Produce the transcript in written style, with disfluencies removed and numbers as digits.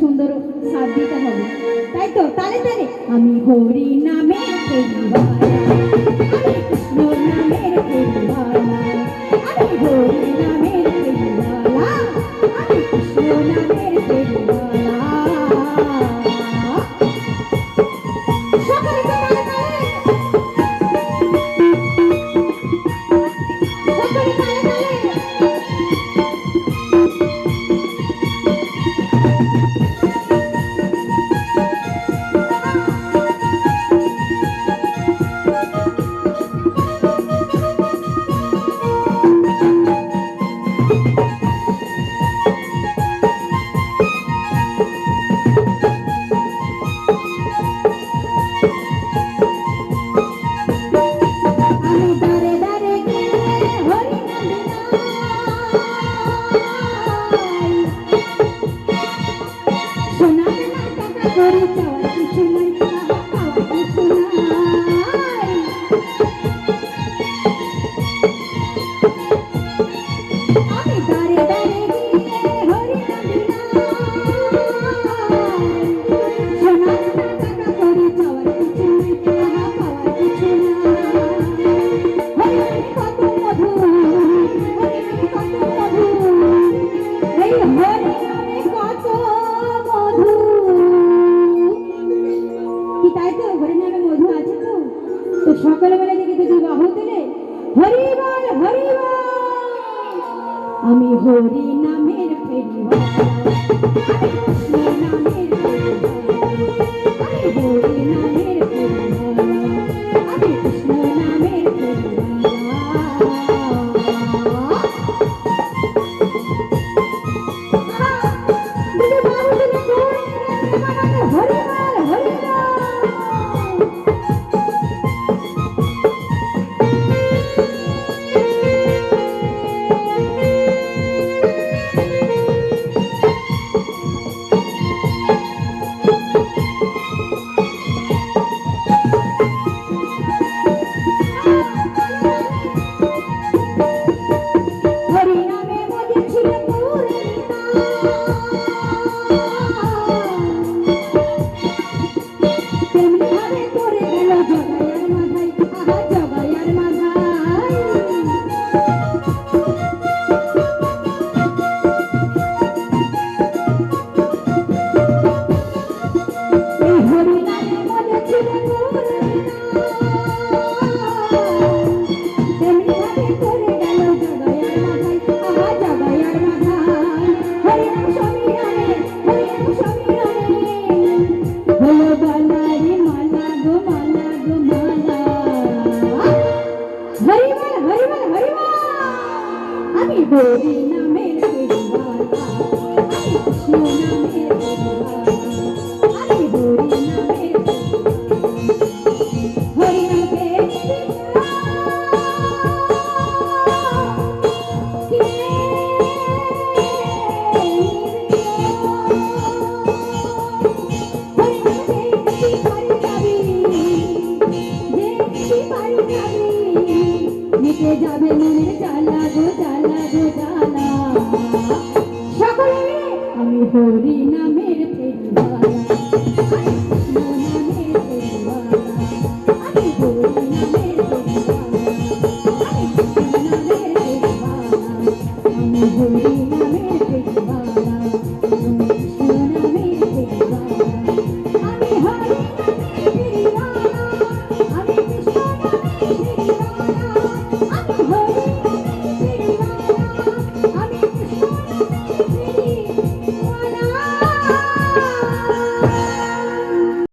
সুন্দর সাথ দিতে হবে, তাই তো? তালে তালে আমি হরি নামের ফেরিওয়ালা, আমি কৃষ্ণ নামের ফেরিওয়ালা, আমি হরি নামের ফেরিওয়ালা, আমি কৃষ্ণ নামের ফেরিওয়ালা। সকলে তালে তালে, সকলে তালে তালে। সকলে বলে দেখি তো দুই বাহু তুলে হরি বল হরি বল। আমি হরি নামের ফেরিওয়ালা, আমি কৃষ্ণ নামের ফেরিওয়ালা, আমি হরি নামের ফেরিওয়ালা, আমি কৃষ্ণ নামের ফেরিওয়ালা। দুই বাহু তুলে হরি বল হরি বল। হরি নামের ফেরিওয়ালা, আমি কৃষ্ণ নামের ফেরিওয়ালা, আমি হরি নামের হরি নামের মিটে যাবে মনের জ্বালা গো জ্বালা গো জ্বালা। সকলে আমি হরি নামের ফেরিওয়ালা।